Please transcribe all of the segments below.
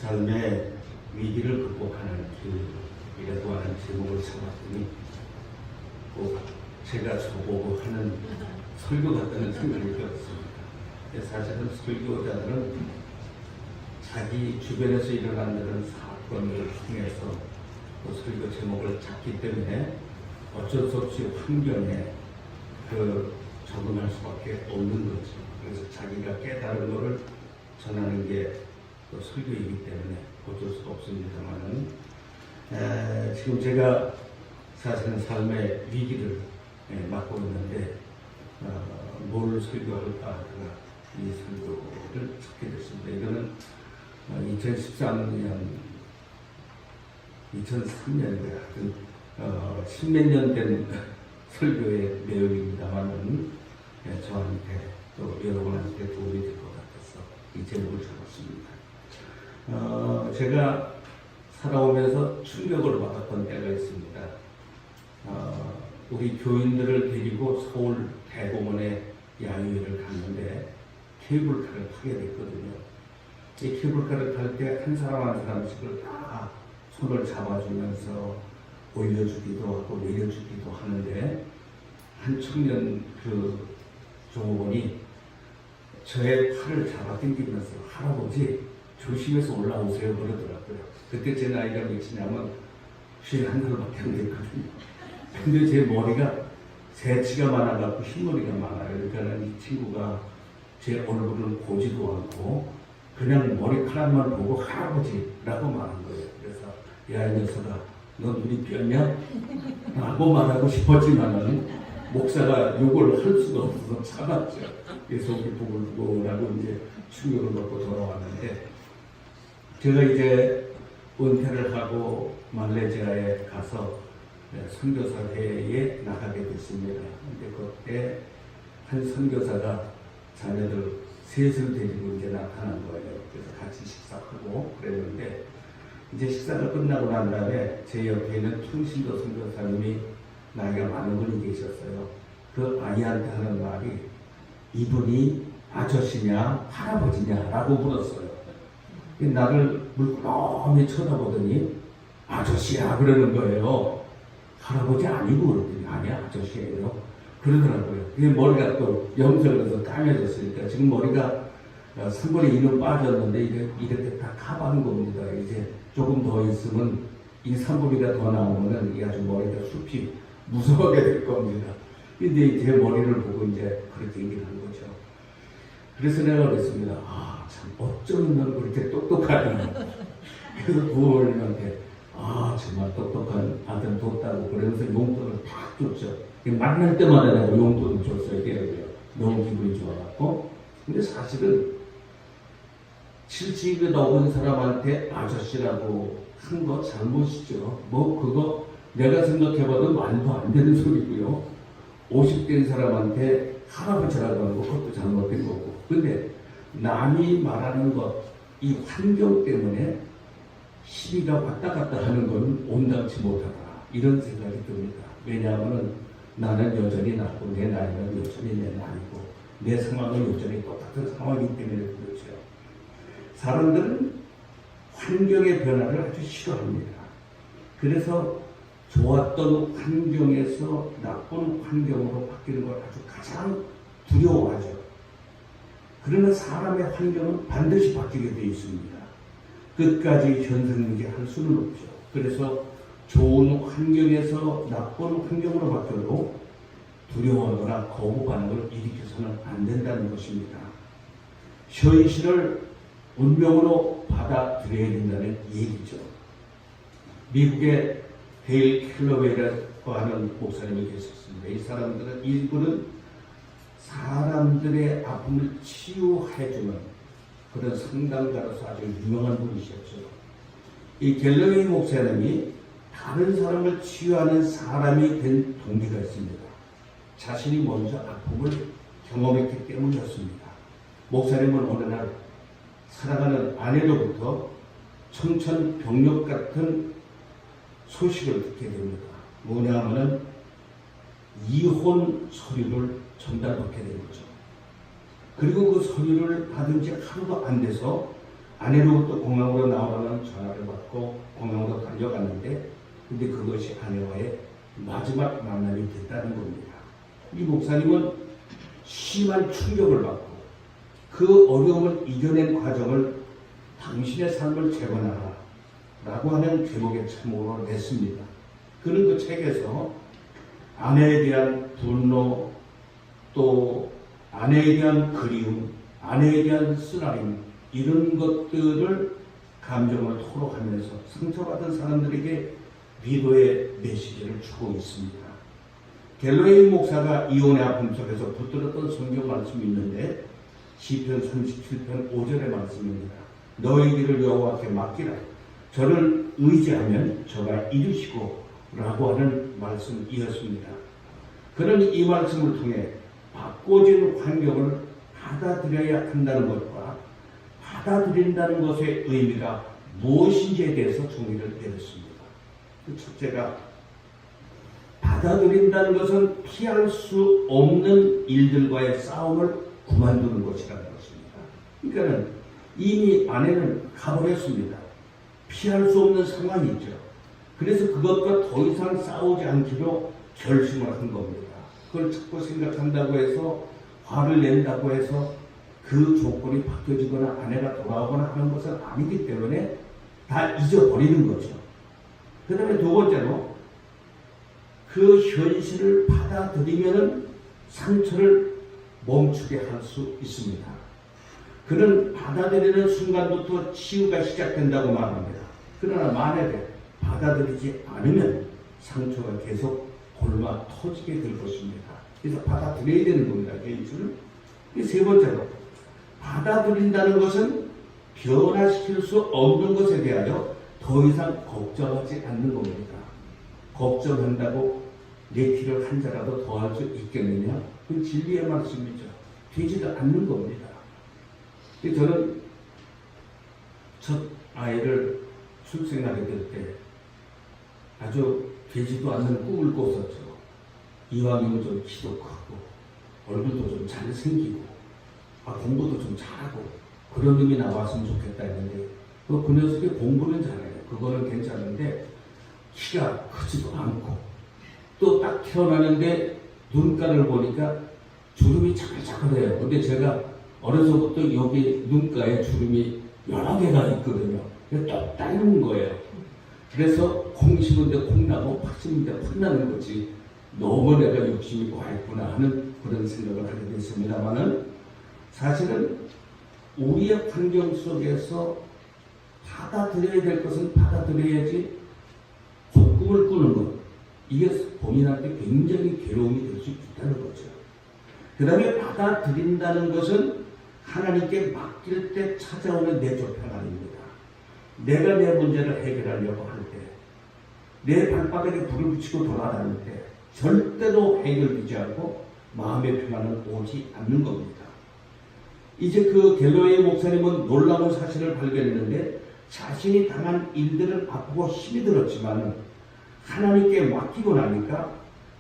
삶의 위기를 극복하는 길이라고 하는 제목을 잡았더니 꼭 제가 저보고 하는 설교 같다는 생각이 들었습니다. 사실은 설교자들은 자기 주변에서 일어나는 사건을 통해서 그 설교 제목을 잡기 때문에 어쩔 수 없이 환경에 적응할 수밖에 없는 거죠. 그래서 자기가 깨달은 것을 전하는 게 또 설교이기 때문에 어쩔 수가 없습니다만은 지금 제가 사실은 삶의 위기를 맡고 있는데 뭘 설교할까 하다가 이 설교를 찾게 됐습니다. 이거는 2003년에 하여튼 10몇 년 된 설교의 내용입니다만은 저한테 또 여러분한테 도움이 될 것 같아서 이 제목을 잡았습니다. 제가 살아오면서 충격을 받았던 때가 있습니다. 우리 교인들을 데리고 서울 대공원에 야유회를 갔는데 케이블카를 타게 됐거든요. 이 케이블카를 탈 때 한 사람 한 사람씩을 다 손을 잡아주면서 올려주기도 하고 내려주기도 하는데 한 청년 종업원이 저의 팔을 잡아당기면서 할아버지 조심해서 올라오세요 그러더라고요. 그때 제 나이가 몇이냐면 51살밖에 안 됐거든요. 근데 제 머리가 새치가 많아갖고 흰머리가 많아요. 그러니까 이 친구가 제 얼굴을 보지도 않고 그냥 머리카락만 보고 할아버지라고 말한 거예요. 그래서 야 이 녀석아 너 눈이 뼈냐? 라고 말하고 싶었지만은 목사가 욕을 할 수가 없어서 참았죠. 그래서 속이 부글부글하고 이제 충격을 받고 돌아왔는데 제가 이제 은퇴를 하고 말레이시아에 가서 선교사회에 나가게 됐습니다. 근데 그때 한 선교사가 자녀들 셋을 데리고 이제 나타난 거예요. 그래서 같이 식사하고 그랬는데 이제 식사가 끝나고 난 다음에 제 옆에 있는 통신도 선교사님이 나이가 많은 분이 계셨어요. 그 아이한테 하는 말이 이분이 아저씨냐 할아버지냐 라고 물었어요. 나를 물끄러미 쳐다보더니 아저씨야 그러는 거예요. 할아버지 아니고 그러더니 아니야 아저씨예요 그러더라고요. 그게 머리가 또 염색을 해서 까매졌으니까 지금 머리가 3분의 2는 빠졌는데 이렇게 다 커버한 겁니다. 이제 조금 더 있으면 이 3분이가 더 나오면은 이 아주 머리가 숲이 무서워하게 될 겁니다. 근데 제 머리를 보고 이제 그렇게 얘기를 한 거죠. 그래서 내가 그랬습니다. 참 어쩌면 넌 그렇게 똑똑하냐. 그래서 부모님한테 정말 똑똑한 아들 뒀다고 그러면서 용돈을 팍 줬죠. 만날 때마다 내가 용돈을 줬어요. 너무 기분이 좋아갖고. 근데 사실은 70이 넘은 사람한테 아저씨라고 한 거 잘못이죠. 그거 내가 생각해봐도 말도 안 되는 소리고요. 50대인 사람한테 할아버지라고 하는 거 그것도 잘못된 거고. 근데 남이 말하는 것, 이 환경 때문에 시비가 왔다 갔다 하는 건 온당치 못하다. 이런 생각이 듭니다. 왜냐하면 나는 여전히 나고 내 나이는 여전히 내 나이고 내 상황은 여전히 똑같은 상황이기 때문에 그렇죠. 사람들은 환경의 변화를 아주 싫어합니다. 그래서 좋았던 환경에서 나쁜 환경으로 바뀌는 걸 아주 가장 두려워하죠. 그러나 사람의 환경은 반드시 바뀌게 되어 있습니다. 끝까지 현상유지할 수는 없죠. 그래서 좋은 환경에서 나쁜 환경으로 바뀌어도 두려워하거나 거부 반응을 일으켜서는 안 된다는 것입니다. 현실을 운명으로 받아들여야 된다는 얘기죠. 미국의 데일 캘러웨이라고 하는 목사님이 계셨습니다. 이 사람들은 일부는 사람들의 아픔을 치유해주는 그런 상담가로서 아주 유명한 분이셨죠. 이 갤러웨이 목사님이 다른 사람을 치유하는 사람이 된 동기가 있습니다. 자신이 먼저 아픔을 경험했기 때문이었습니다. 목사님은 어느 날 사랑하는 아내로부터 청천벽력 같은 소식을 듣게 됩니다. 뭐냐 하면은 이혼 서류를 전달받게 된 거죠. 그리고 그 서류를 받은 지 하루도 안 돼서 아내로부터 공항으로 나오라는 전화를 받고 공항으로 달려갔는데, 근데 그것이 아내와의 마지막 만남이 됐다는 겁니다. 이 목사님은 심한 충격을 받고 그 어려움을 이겨낸 과정을 당신의 삶을 재건하라 라고 하는 제목의 제목으로 냈습니다. 그는 그 책에서 아내에 대한 분노, 또 아내에 대한 그리움, 아내에 대한 쓰라림, 이런 것들을 감정을 토로하면서 상처받은 사람들에게 위로의 메시지를 주고 있습니다. 갤러웨이 목사가 이혼의 아픔 속에서 붙들었던 성경 말씀이 있는데 시편 37편 5절의 말씀입니다. 너희 길을 여호와께 맡기라. 저를 의지하면 저가 이루시고 라고 하는 말씀이었습니다. 그는 이 말씀을 통해 바꿔진 환경을 받아들여야 한다는 것과 받아들인다는 것의 의미가 무엇인지에 대해서 정의를 내렸습니다. 그 첫째가 받아들인다는 것은 피할 수 없는 일들과의 싸움을 그만두는 것이라는 것입니다. 그러니까 이미 아내는 가버렸습니다. 피할 수 없는 상황이 있죠. 그래서 그것과 더 이상 싸우지 않기로 결심을 한 겁니다. 그걸 자꾸 생각한다고 해서 화를 낸다고 해서 그 조건이 바뀌어지거나 아내가 돌아오거나 하는 것은 아니기 때문에 다 잊어버리는 거죠. 그 다음에 두 번째로 그 현실을 받아들이면 상처를 멈추게 할 수 있습니다. 그는 받아들이는 순간부터 치유가 시작된다고 말합니다. 그러나 만약에 받아들이지 않으면 상처가 계속 골마 터지게 될 것입니다. 그래서 받아들여야 되는 겁니다. 현실을. 세 번째로 받아들인다는 것은 변화시킬 수 없는 것에 대하여 더 이상 걱정하지 않는 겁니다. 걱정한다고 내 피를 한 자라도 더할 수 있겠느냐? 그건 진리의 말씀이죠. 되지도 않는 겁니다. 저는 첫 아이를 출생하게 될 때 아주 되지도 않는 꿈을 꿨었죠. 이왕이면 좀 키도 크고 얼굴도 좀 잘생기고 공부도 좀 잘하고 그런 놈이 나왔으면 좋겠다 했는데 그 녀석이 공부는 잘해요. 그거는 괜찮은데 키가 크지도 않고 또 딱 태어나는데 눈가를 보니까 주름이 자글자글해요. 근데 제가 어려서부터 여기 눈가에 주름이 여러 개가 있거든요. 똑 닮은 거예요. 그래서 콩 심은데 콩나고 팥 심은데 팥 나는 거지. 너무 내가 욕심이 과했구나 하는 그런 생각을 하게 됐습니다만은 사실은 우리의 환경 속에서 받아들여야 될 것은 받아들여야지 꿈을 꾸는 것. 이게 본인한테 굉장히 괴로움이 될 수 있다는 거죠. 그 다음에 받아들인다는 것은 하나님께 맡길 때 찾아오는 내적 평안입니다. 내가 내 문제를 해결하려고 할 때, 내 발바닥에 불을 붙이고 돌아다닐 때 절대로 해결되지 않고 마음의 평안은 오지 않는 겁니다. 이제 그 갤러웨이 목사님은 놀라운 사실을 발견했는데 자신이 당한 일들은 아프고 힘이 들었지만 하나님께 맡기고 나니까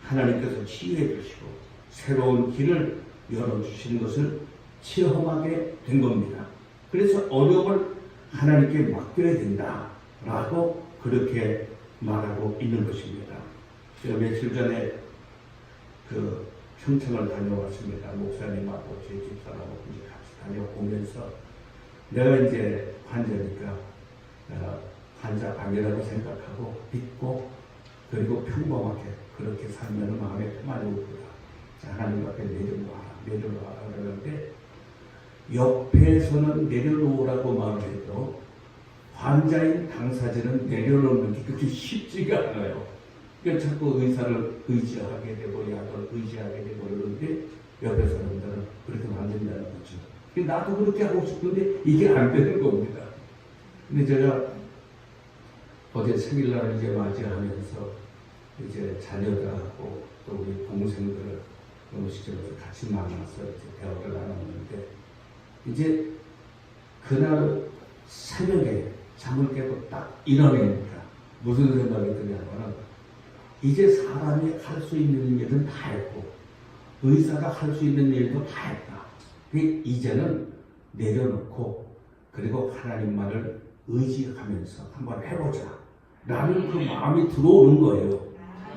하나님께서 치유해 주시고 새로운 길을 열어주시는 것을 체험하게 된 겁니다. 그래서 어려움을 하나님께 맡겨야 된다라고 그렇게 말하고 있는 것입니다. 제가 며칠 전에 그 평창을 다녀왔습니다. 목사님하고 제 집사람하고 같이 다녀오면서 내가 이제 환자니까 환자 방이라고 생각하고 믿고 그리고 평범하게 그렇게 살면 마음에 평안이 오구나. 하나님 앞에 내려놓아라 그러는데 옆에서는 내려놓으라고 말을 해도 환자인 당사자는 내려놓는 게 그렇게 쉽지가 않아요. 그러니까 자꾸 의사를 의지하게 되고 약을 의지하게 되고 그러는데 옆에 사람들은 그렇게 안 된다는 거죠. 나도 그렇게 하고 싶은데 이게 안 되는 겁니다. 근데 제가 어제 생일날을 이제 맞이하면서 이제 자녀들하고 또 우리 동생들을 음식점에서 같이 만나서 이제 대화를 나눴는데 이제 그날 새벽에 잠을 깨고 딱 일어나니까 무슨 생각이 드냐면 이제 사람이 할 수 있는 일은 다 했고 의사가 할 수 있는 일도 다 했다. 이제는 내려놓고 그리고 하나님만을 의지하면서 한번 해보자 라는 그 마음이 들어오는 거예요.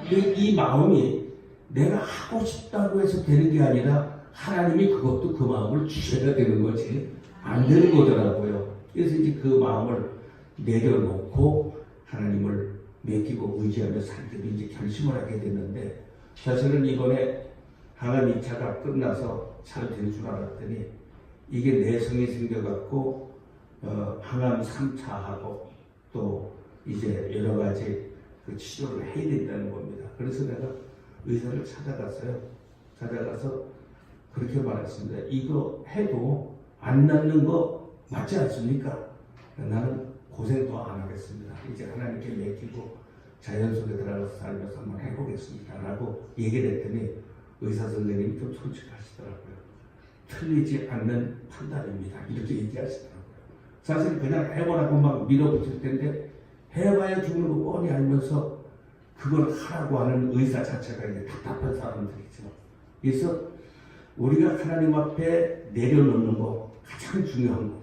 이 마음이 내가 하고 싶다고 해서 되는 게 아니라 하나님이 그것도 그 마음을 주셔야 되는 거지 안 되는 거더라고요. 그래서 이제 그 마음을 내려놓고 하나님을 맡기고 의지하며 살기로 이제 결심을 하게 됐는데, 사실은 이번에 항암 2차가 끝나서 잘 된 줄 알았더니 이게 내성이 생겨갖고 항암 3차하고 또 이제 여러 가지 그 치료를 해야 된다는 겁니다. 그래서 내가 의사를 찾아가서 그렇게 말했습니다. 이거 해도 안 낫는 거 맞지 않습니까? 나는 고생도 안 하겠습니다. 이제 하나님께 맡기고 자연 속에 들어가서 살면서 한번 해보겠습니다 라고 얘기를 했더니 의사 선생님이 좀 솔직하시더라고요. 틀리지 않는 판단입니다 이렇게 얘기하시더라고요. 사실 그냥 해보라고 막 밀어붙일 텐데 해봐야 죽는 거 뻔히 알면서 그걸 하라고 하는 의사 자체가 이제 답답한 사람들이죠. 그래서 우리가 하나님 앞에 내려놓는 거 가장 중요한 거고,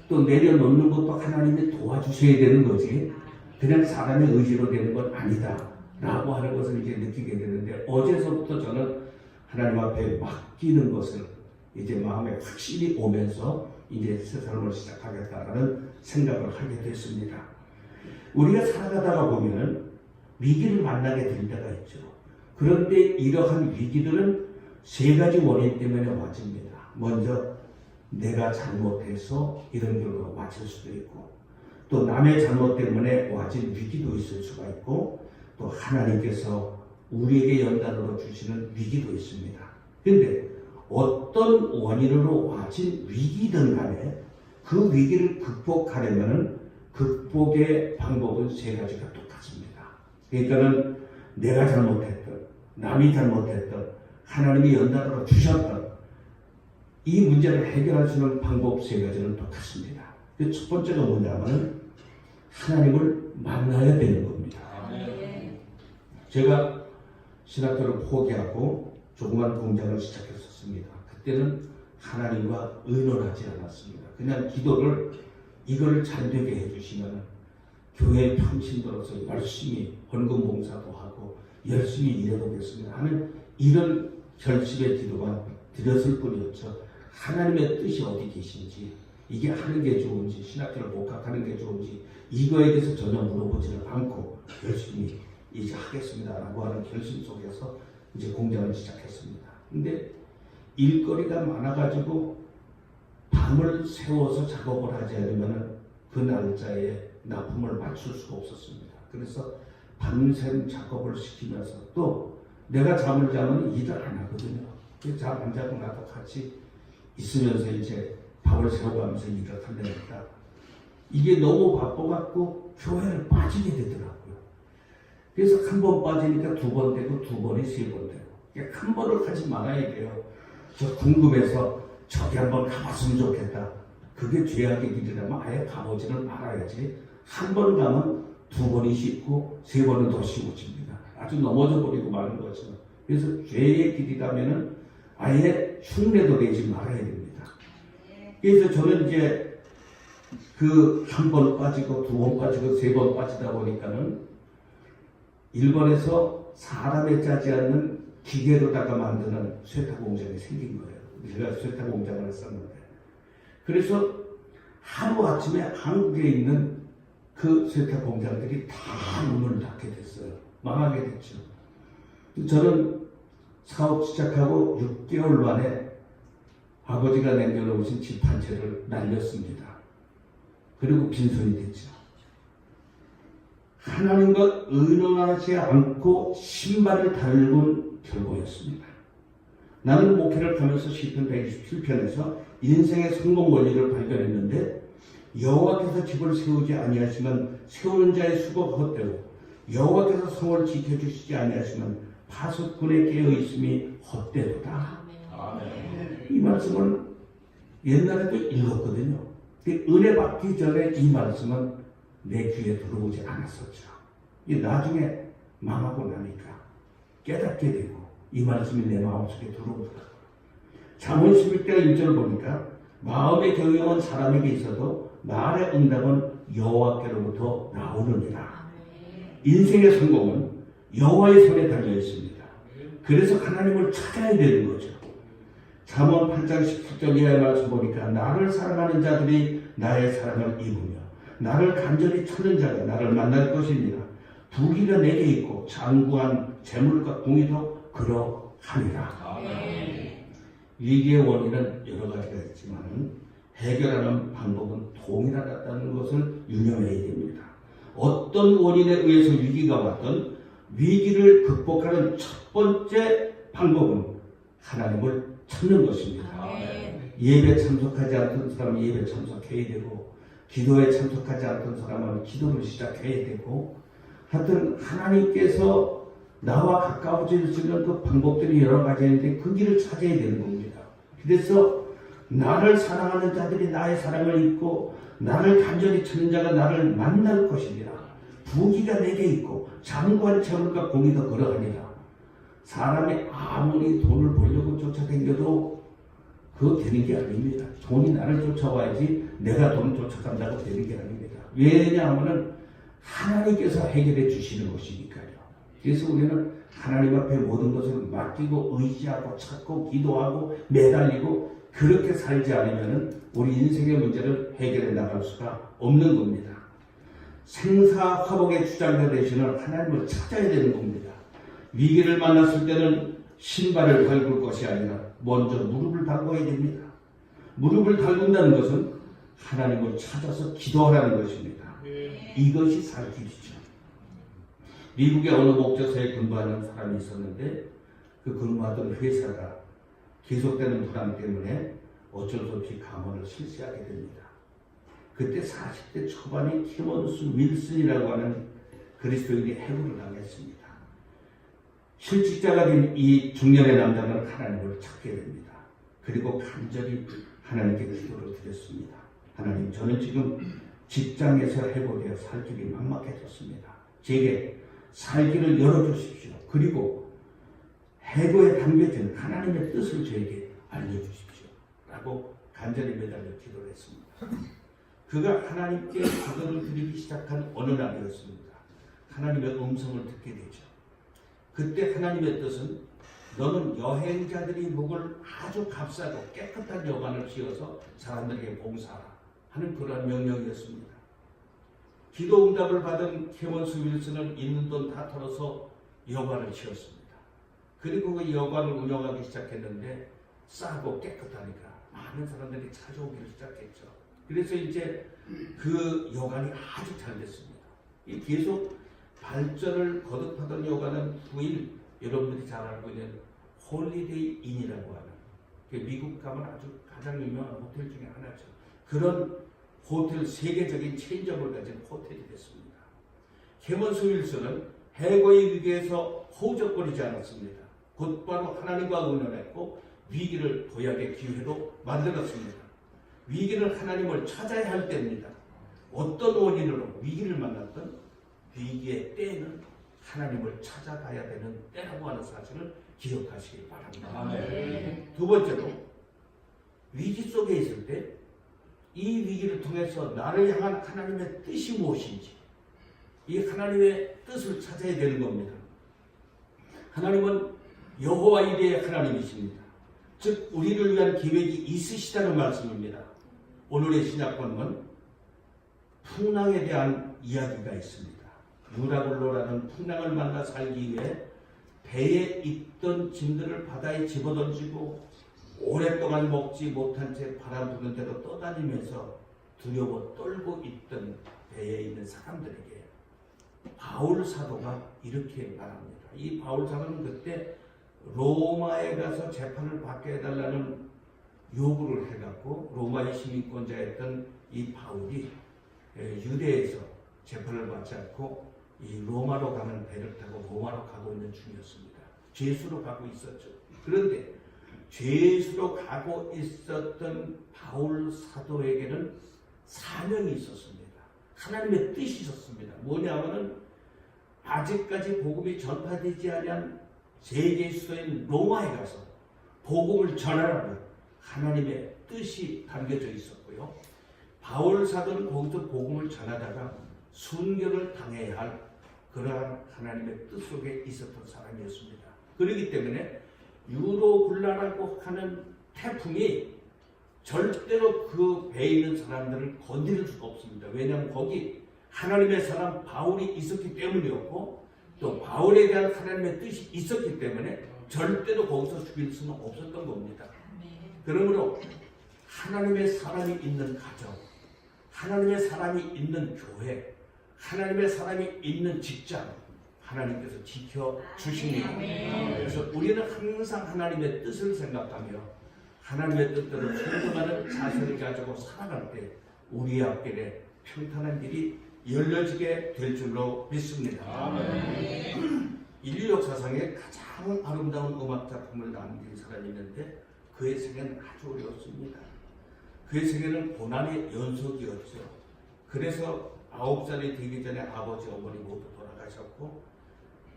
또 내려놓는 것도 하나님이 도와주셔야 되는 거지 그냥 사람의 의지로 되는 건 아니다 라고 하는 것을 이제 느끼게 되는데, 어제서부터 저는 하나님 앞에 맡기는 것을 이제 마음에 확실히 오면서 이제 새 삶을 시작하겠다라는 생각을 하게 됐습니다. 우리가 살아가다가 보면 위기를 만나게 될 때가 있죠. 그런데 이러한 위기들은 세 가지 원인 때문에 와집니다. 먼저 내가 잘못해서 이런 결과가 와질 수도 있고, 또 남의 잘못 때문에 와진 위기도 있을 수가 있고, 또 하나님께서 우리에게 연단으로 주시는 위기도 있습니다. 그런데 어떤 원인으로 와진 위기든 간에 그 위기를 극복하려면 극복의 방법은 세 가지가 똑같습니다. 그러니까는 내가 잘못했던, 남이 잘못했던, 하나님이 연단으로 주셨던 이 문제를 해결할 수 있는 방법 세 가지는 똑같습니다. 그 첫 번째가 뭐냐면 하나님을 만나야 되는 겁니다. 제가 신학교를 포기하고 조그만 공장을 시작했었습니다. 그때는 하나님과 의논하지 않았습니다. 그냥 기도를 이걸 잘되게 해주시면 교회에 평신 들어서 열심히 헌금 봉사도 하고 열심히 일해보겠습니다 하는 이런 결심의 기도만 드렸을 뿐이었죠. 하나님의 뜻이 어디 계신지, 이게 하는 게 좋은지, 신학교를 복학하는 게 좋은지 이거에 대해서 전혀 물어보지를 않고 열심히 이제 하겠습니다라고 하는 결심 속에서 이제 공장을 시작했습니다. 근데 일거리가 많아가지고 밤을 새워서 작업을 하지 않으면 그 날짜에 납품을 맞출 수가 없었습니다. 그래서 밤샘 작업을 시키면서 또 내가 잠을 자면 일을 안 하거든요. 잠 안 자고 나도 같이 있으면서 이제 밥을 새워가면서 일을 한다니까 이게 너무 바빠갖고 교회를 빠지게 되더라고요. 그래서 한 번 빠지니까 두 번 되고 두 번이 세 번 되고, 그러니까 한 번을 가지 말아야 돼요. 저 궁금해서 저기 한번 가봤으면 좋겠다. 그게 죄악의 길이라면 아예 가보지는 말아야지. 한 번 가면 두 번이 쉽고 세 번은 더 쉬워집니다. 아주 넘어져 버리고 마는 거죠. 그래서 죄의 길이라면은 아예 흉내도 내지 말아야 됩니다. 그래서 저는 이제 그 한 번 빠지고 두 번 빠지고 세 번 빠지다 보니까는 일본에서 사람에 짜지 않는 기계로다가 만드는 쇠타 공장이 생긴 거예요. 제가 쇠타 공장을 했었는데, 그래서 하루아침에 한국에 있는 그 쇠타 공장들이 다 문을 닫게 됐어요. 망하게 됐죠. 저는 사업 시작하고 6개월 만에 아버지가 남겨놓으신 집 한 채를 날렸습니다. 그리고 빈손이 됐죠. 하나님과 의논하지 않고 신발을 달군 결과였습니다. 나는 목회를 하면서 시편 127편에서 인생의 성공 원리를 발견했는데, 여호와께서 집을 세우지 아니하시면 세우는 자의 수고가 헛되고 여호와께서 성을 지켜주시지 아니하시면 파수꾼의 깨어있음이 헛되도다. 이 말씀을 옛날에도 읽었거든요. 은혜 받기 전에 이 말씀은 내 귀에 들어오지 않았었죠. 나중에 망하고 나니까 깨닫게 되고 이 말씀이 내 마음속에 들어오더라고요. 잠언 11장 1절을 보니까 마음의 경영은 사람에게 있어도 말의 응답은 여호와께로부터 나오느니라. 인생의 성공은 여호와의 손에 달려 있습니다. 그래서 하나님을 찾아야 되는 거죠. 잠언 8장 17절 이하의 말씀 보니까 나를 사랑하는 자들이 나의 사랑을 입으며 나를 간절히 찾는 자가 나를 만날 것이니라. 부귀가 내게 있고 장구한 재물과 공의도 그러하니라. 위기의 원인은 여러 가지가 있지만 해결하는 방법은 동일하다는 것을 유념해야 됩니다. 어떤 원인에 의해서 위기가 왔든 위기를 극복하는 첫 번째 방법은 하나님을 찾는 것입니다. 예배 참석하지 않던 사람은 예배 참석해야 되고 기도에 참석하지 않던 사람은 기도를 시작해야 되고 하여튼 하나님께서 나와 가까워질 수 있는 그 방법들이 여러 가지 있는데 그 길을 찾아야 되는 겁니다. 그래서 나를 사랑하는 자들이 나의 사랑을 입고 나를 간절히 찾는 자가 나를 만날 것이니라. 부귀가 내게 있고 장관 재물과 공의도 그러하니라. 사람이 아무리 돈을 벌려고 쫓아다녀도 그거 되는 게 아닙니다. 돈이 나를 쫓아와야지 내가 돈을 쫓아간다고 되는 게 아닙니다. 왜냐하면 하나님께서 해결해 주시는 것이니까요. 그래서 우리는 하나님 앞에 모든 것을 맡기고 의지하고 찾고 기도하고 매달리고 그렇게 살지 않으면 우리 인생의 문제를 해결해 나갈 수가 없는 겁니다. 생사화복의 주장자 되시는 하나님을 찾아야 되는 겁니다. 위기를 만났을 때는 신발을 밟을 것이 아니라 먼저 무릎을 밟아야 됩니다. 무릎을 밟는다는 것은 하나님을 찾아서 기도하라는 것입니다. 이것이 살 길이죠. 미국의 어느 목적소에 근무하는 사람이 있었는데 그 근무하던 회사가 계속되는 불안 때문에 어쩔 수 없이 감원을 실시하게 됩니다. 그때 40대 초반의 티몬스 윌슨이라고 하는 그리스도인이 해고를 당했습니다. 실직자가 된 이 중년의 남자는 하나님을 찾게 됩니다. 그리고 간절히 하나님께 기도를 드렸습니다. 하나님, 저는 지금 직장에서 해고되어 살 길이 막막해졌습니다. 제게 살 길을 열어주십시오. 그리고 해고에 담겨진 하나님의 뜻을 저에게 알려주십시오. 라고 간절히 매달려 기도를 했습니다. 그가 하나님께 기도를 드리기 시작한 어느 날이었습니다. 하나님의 음성을 듣게 되죠. 그때 하나님의 뜻은 너는 여행자들이 묵을 아주 값싸고 깨끗한 여관을 지어서 사람들에게 봉사하라 하는 그런 명령이었습니다. 기도 응답을 받은 티몬스 윌슨은 있는 돈 다 털어서 여관을 지었습니다. 그리고 그 여관을 운영하기 시작했는데 싸고 깨끗하니까 많은 사람들이 찾아오기 시작했죠. 그래서 이제 그 여관이 아주 잘 됐습니다. 계속 발전을 거듭하던 여관은 후일 여러분들이 잘 알고 있는 홀리데이 인이라고 하는 미국 가면 아주 가장 유명한 호텔 중에 하나죠. 그런 호텔, 세계적인 체인점을 가진 호텔이 됐습니다. 티몬스 윌슨은 해고의 위기에서 허우적거리지 않았습니다. 곧바로 하나님과 의논했고 위기를 도약의 기회로 만들었습니다. 위기는 하나님을 찾아야 할 때입니다. 어떤 원인으로 위기를 만났던 위기의 때에는 하나님을 찾아가야 되는 때라고 하는 사실을 기억하시기 바랍니다. 아멘. 두 번째로 위기 속에 있을 때 이 위기를 통해서 나를 향한 하나님의 뜻이 무엇인지 이 하나님의 뜻을 찾아야 되는 겁니다. 하나님은 여호와 이레의 하나님이십니다. 즉 우리를 위한 계획이 있으시다는 말씀입니다. 오늘의 신약본문 풍랑에 대한 이야기가 있습니다. 유라굴로라는 풍랑을 만나 살기 위해 배에 있던 짐들을 바다에 집어던지고 오랫동안 먹지 못한 채 바람 부는 대로 떠다니면서 두려워 떨고 있던 배에 있는 사람들에게 바울 사도가 이렇게 말합니다. 이 바울 사도는 그때 로마에 가서 재판을 받게 해달라는 요구를 해갖고 로마의 시민권자였던 이 바울이 유대에서 재판을 받지 않고 이 로마로 가는 배를 타고 로마로 가고 있는 중이었습니다. 죄수로 가고 있었죠. 그런데 죄수로 가고 있었던 바울 사도에게는 사명이 있었습니다. 하나님의 뜻이 있었습니다. 뭐냐면은 아직까지 복음이 전파되지 않은 세계 수도인 로마에 가서 복음을 전하라고 하나님의 뜻이 담겨져 있었고요. 바울 사도는 거기서 복음을 전하다가 순교를 당해야 할 그러한 하나님의 뜻 속에 있었던 사람이었습니다. 그렇기 때문에 유로굴라라고 하는 태풍이 절대로 그 배에 있는 사람들을 건드릴 수가 없습니다. 왜냐하면 거기 하나님의 사람 바울이 있었기 때문이었고 또 바울에 대한 하나님의 뜻이 있었기 때문에 절대로 거기서 죽일 수는 없었던 겁니다. 그러므로 하나님의 사람이 있는 가정, 하나님의 사람이 있는 교회, 하나님의 사람이 있는 직장, 하나님께서 지켜주십니다. 그래서 우리는 항상 하나님의 뜻을 생각하며 하나님의 뜻대로 순종하는 자세를 가지고 살아갈 때 우리 앞길에 평탄한 길이 열려지게 될 줄로 믿습니다. 인류 역사상에 가장 아름다운 음악 작품을 남긴 사람이 있는데 그의 생애는 아주 어려웠습니다. 그의 생애는 고난의 연속이었죠. 그래서 9살이 되기 전에 아버지, 어머니 모두 돌아가셨고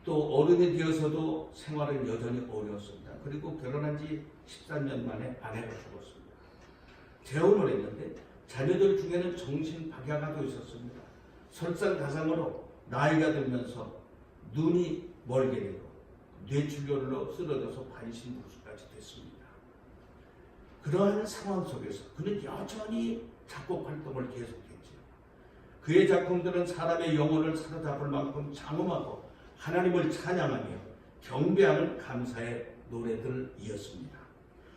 또 어른이 되어서도 생활은 여전히 어려웠습니다. 그리고 결혼한 지 13년 만에 아내가 죽었습니다. 재혼을 했는데 자녀들 중에는 정신박약아도 있었습니다. 설상가상으로 나이가 들면서 눈이 멀게 되고 뇌출혈로 쓰러져서 반신불수까지 됐습니다. 그러한 상황 속에서 그는 여전히 작곡 활동을 계속했죠. 그의 작품들은 사람의 영혼을 사로잡을 만큼 장엄하고 하나님을 찬양하며 경배하는 감사의 노래들이었습니다.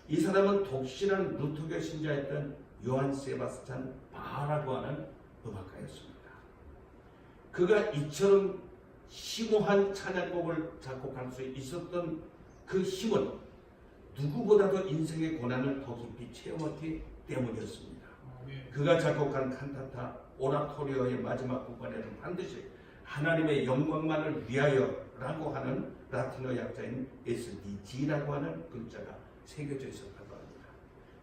이 사람은 독실한 루터교 신자였던 요한 세바스찬 바라고 하는 음악가였습니다. 그가 이처럼 심오한 찬양곡을 작곡할 수 있었던 그 힘은 누구보다도 인생의 고난을 더 깊이 체험했기 때문이었습니다. 그가 작곡한 칸타타 오라토리오의 마지막 부분에는 반드시 하나님의 영광만을 위하여라고 하는 라틴어 약자인 SDG라고 하는 글자가 새겨져 있었다고 합니다.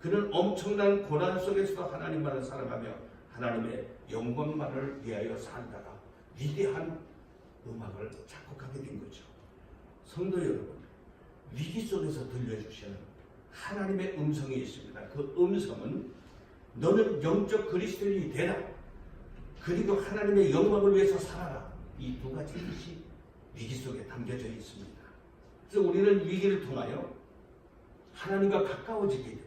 그는 엄청난 고난 속에서도 하나님만을 사랑하며 하나님의 영광만을 위하여 살다가 위대한 음악을 작곡하게 된 거죠. 성도 여러분, 위기 속에서 들려주시는 하나님의 음성이 있습니다. 그 음성은 너는 영적 그리스도인이 되라. 그리고 하나님의 영광을 위해서 살아라. 이 두 가지 뜻이 위기 속에 담겨져 있습니다. 그래서 우리는 위기를 통하여 하나님과 가까워지게 됩니다.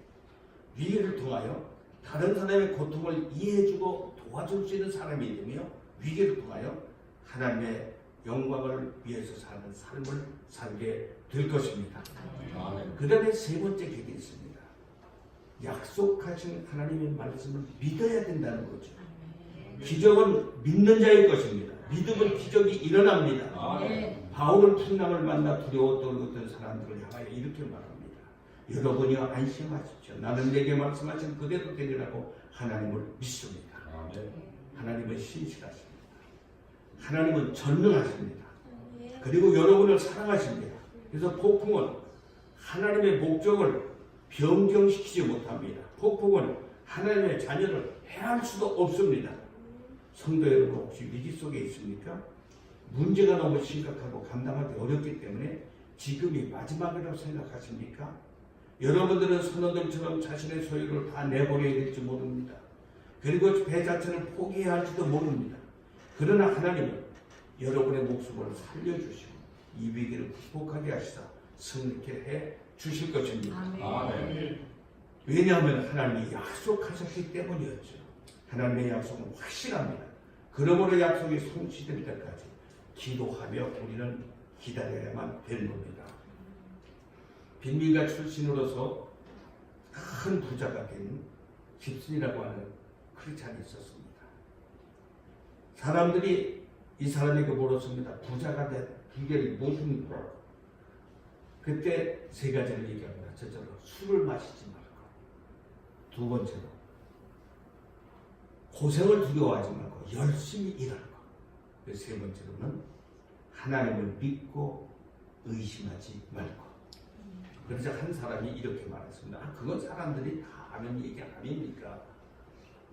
위기를 통하여 다른 사람의 고통을 이해해주고 도와줄 수 있는 사람이 되며 위기를 통하여 하나님의 영광을 위해서 사는 삶을 살게 될 것입니다. 그 다음에 세 번째 계획이 있습니다. 약속하신 하나님의 말씀을 믿어야 된다는 거죠. 기적은 믿는 자의 것입니다. 믿음은 기적이 일어납니다. 바울은 풍랑을 만나 두려워 떨었던 사람들을 향하여 이렇게 말합니다. 여러분이여 안심하십시오. 나는 내게 말씀하신 그대로 되리라고 하나님을 믿습니다. 하나님은 신실하십니다. 하나님은 전능하십니다. 그리고 여러분을 사랑하십니다. 그래서 폭풍은 하나님의 목적을 변경시키지 못합니다. 폭풍은 하나님의 자녀를 해할 수도 없습니다. 성도 여러분, 혹시 위기 속에 있습니까? 문제가 너무 심각하고 감당하기 어렵기 때문에 지금이 마지막이라고 생각하십니까? 여러분들은 선원들처럼 자신의 소유를 다 내버려야 될지 모릅니다. 그리고 배 자체를 포기해야 할지도 모릅니다. 그러나 하나님은 여러분의 목숨을 살려주시고 이 위기를 극복하게 하시사 승리케 해 주실 것입니다. 아멘. 왜냐하면 하나님이 약속하셨기 때문이었죠. 하나님의 약속은 확실합니다. 그러므로 약속이 성취될 때까지 기도하며 우리는 기다려야만 되는 겁니다. 빈민가 출신으로서 큰 부자가 된 깁슨이라고 하는 크리스찬이 있었습니다. 사람들이 이 사람에게 물었습니다. 부자가 된 비결이 무엇입니까? 그때 세 가지를 얘기합니다. 첫째로 술을 마시지 말고, 두 번째로 고생을 두려워하지 말고 열심히 일하고, 세 번째로는 하나님을 믿고 의심하지 말고. 그래서 한 사람이 이렇게 말했습니다. 그건 사람들이 다 아는 얘기 아닙니까?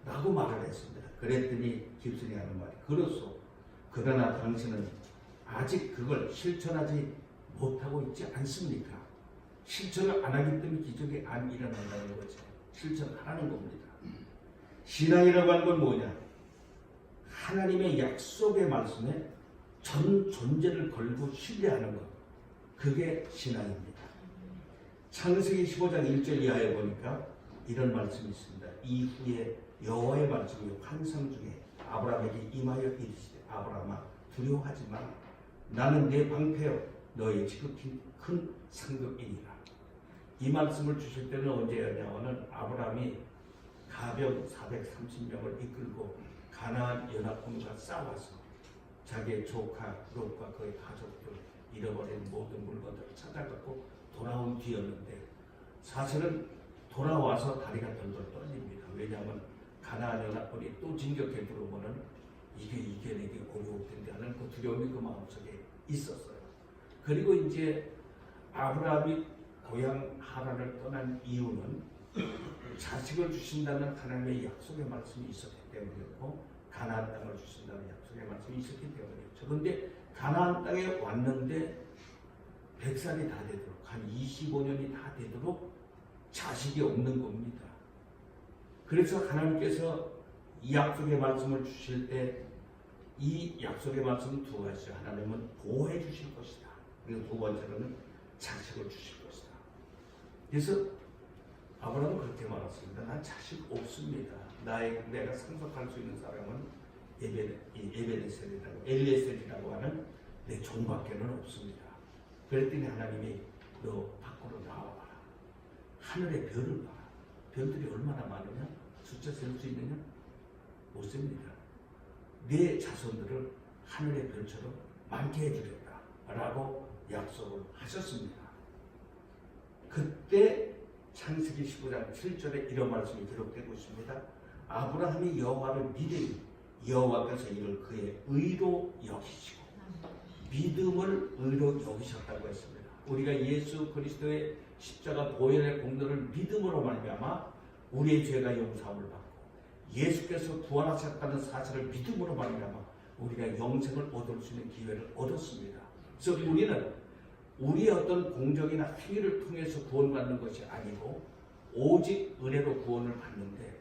라고 말을 했습니다. 그랬더니 깁슨이 하는 말이 그렇소. 그러나 당신은 아직 그걸 실천하지 못하고 있지 않습니까? 실천을 안 하기 때문에 기적이 안 일어난다는 거죠. 실천하라는 겁니다. 신앙이라고 하는 건 뭐냐? 하나님의 약속의 말씀에 전 존재를 걸고 신뢰하는 것. 그게 신앙입니다. 창세기 15장 1절 이하에 보니까 이런 말씀이 있습니다. 이후에 여호와의 말씀이 환상 중에 아브라함에게 임하여 이르시되 아브라함아 두려워하지 마라. 나는 내 방패요 너의 지극히 큰 상급이니라. 이 말씀을 주실 때는 언제였냐면은 아브라함이 가병 430명을 이끌고 가나안 연합군과 싸워서 자기의 조카 롯과 그의 가족들 잃어버린 모든 물건들을 찾아갖고 돌아온 뒤였는데 사실은 돌아와서 다리가 덜덜 떨립니다. 왜냐하면 가나안 연합군이 또 진격해 들어오면은 이게 이겨내기 어려울 텐데 하는 그 두려움이 그 마음속에 있었어요. 그리고 이제 아브라함이 고향 하란을 떠난 이유는 자식을 주신다는 하나님의 약속의 말씀이 있었기 때문이었고 가나안 땅을 주신다는 약속의 말씀이 있었기 때문이었죠. 그런데 가나안 땅에 왔는데 100살이 다 되도록 한 25년이 다 되도록 자식이 없는 겁니다. 그래서 하나님께서 이 약속의 말씀을 주실 때 이 약속의 말씀은 두 가지죠. 하나님은 보호해 주실 것이다. 그리고 두 번째로는 자식을 주실 것이다. 그래서 아브라함은 그렇게 말했습니다. 난 자식 없습니다. 내가 상속할 수 있는 사람은 엘리에셀이라고 하는 내 종밖에는 없습니다. 그랬더니 하나님이 너 밖으로 나와봐라. 하늘의 별을 봐라. 별들이 얼마나 많으냐? 숫자 셀 수 있느냐? 못 셉니다. 내 자손들을 하늘의 별처럼 많게 해주겠다 라고 약속을 하셨습니다. 그때 창세기 15장 7절에 이런 말씀이 기록되고 있습니다. 아브라함이 여호와를 믿으니 여호와께서 이를 그의 의로 여기시고 믿음을 의로 여기셨다고 했습니다. 우리가 예수 그리스도의 십자가 보혈의 공로를 믿음으로 말미암아 우리의 죄가 용서함을 받고 예수께서 부활하셨다는 사실을 믿음으로 말미암아 우리가 영생을 얻을 수 있는 기회를 얻었습니다. 그래서 우리는 우리의 어떤 공적이나 행위를 통해서 구원받는 것이 아니고 오직 은혜로 구원을 받는데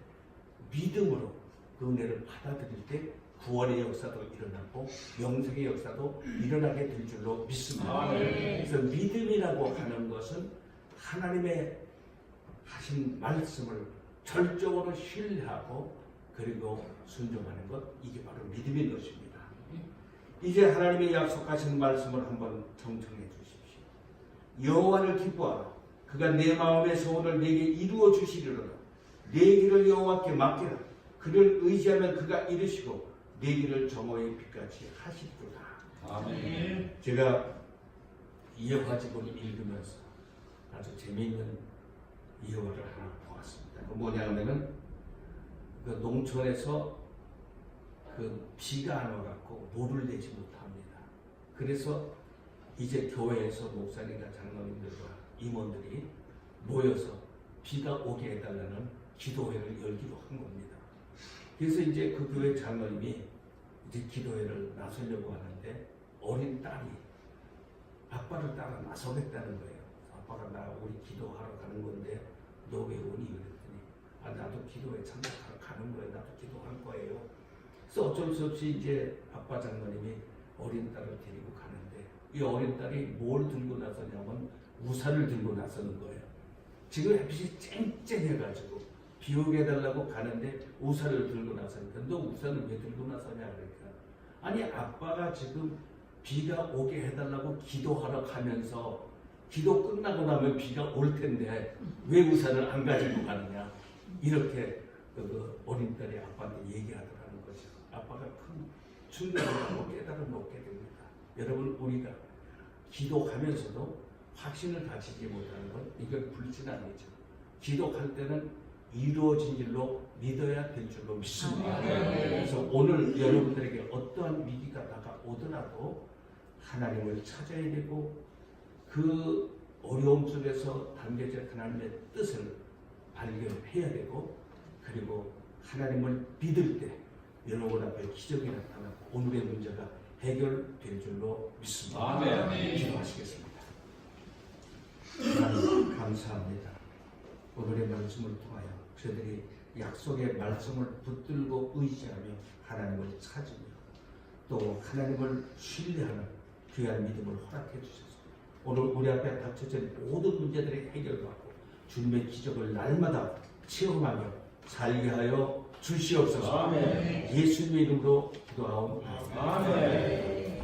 믿음으로 그 은혜를 받아들일 때 구원의 역사도 일어나고 영생의 역사도 일어나게 될 줄로 믿습니다. 그래서 믿음이라고 하는 것은 하나님의 하신 말씀을 절적으로 신뢰하고 그리고 순종하는 것, 이게 바로 믿음인 것입니다. 이제 하나님의 약속하신 말씀을 한번 청청해 주십시오. 여호와를 기뻐하라. 그가 내 마음의 소원을 내게 이루어 주시리로다. 내 길을 여호와께 맡기라. 그를 의지하면 그가 이루시고 내 길을 정오의 빛같이 하시리로다. 아멘. 제가 이어가지고는 읽으면서 아주 재미있는 이어가를 하나 보았습니다. 그 뭐냐면은 그 농촌에서 그 비가 안 와갖고 물을 내지 못합니다. 그래서 이제 교회에서 목사님과 장로님들과 임원들이 모여서 비가 오게 해달라는 기도회를 열기로 한 겁니다. 그래서 이제 그 교회 장로님이 이제 기도회를 나서려고 하는데 어린 딸이 아빠를 따라 나서겠다는 거예요. 아빠가 나 우리 기도하러 가는 건데 너 왜 오니? 그랬더니 나도 기도회 참석하러 가는 거예요. 나도 기도할 거예요. 그래서 어쩔 수 없이 이제 아빠 장로님이 어린 딸을 데리고 가는데 이 어린 딸이 뭘 들고 나서냐면 우산을 들고 나서는 거예요. 지금 햇빛이 쨍쨍해가지고 비 오게 해달라고 가는데 우산을 들고 나서니까 너 우산을 왜 들고 나서냐 그러니까 아니 아빠가 지금 비가 오게 해달라고 기도하러 가면서 기도 끝나고 나면 비가 올 텐데 왜 우산을 안 가지고 가느냐 이렇게 그 어린 딸이 아빠한테 얘기하더라는 거죠. 아빠가 큰 충격을 받고 깨달음을 얻게 됩니다. 여러분 우리가 기도하면서도 확신을 가지지 못하는 건 이건 불신앙이죠. 기도할 때는 이루어진 일로 믿어야 될 줄로 믿습니다. 그래서 오늘 여러분들에게 어떠한 위기가 다가오더라도 하나님을 찾아야 되고 그 어려움 속에서 담겨진 하나님의 뜻을 발견해야 되고 그리고 하나님을 믿을 때 여러분 앞에 기적이 나타나고 오늘의 문제가 해결될 줄로 믿습니다. 아멘. 기도하시겠습니다. 하나님 감사합니다. 오늘의 말씀을 통하여 저희들이 약속의 말씀을 붙들고 의지하며 하나님을 찾으며 또 하나님을 신뢰하는 귀한 믿음을 허락해 주셔서 오늘 우리 앞에 닥쳐진 모든 문제들이 해결받고 주님의 기적을 날마다 체험하며 살게 하여 주시옵소서. 아멘. 예수님의 이름으로 기도하옵나이다. 아멘.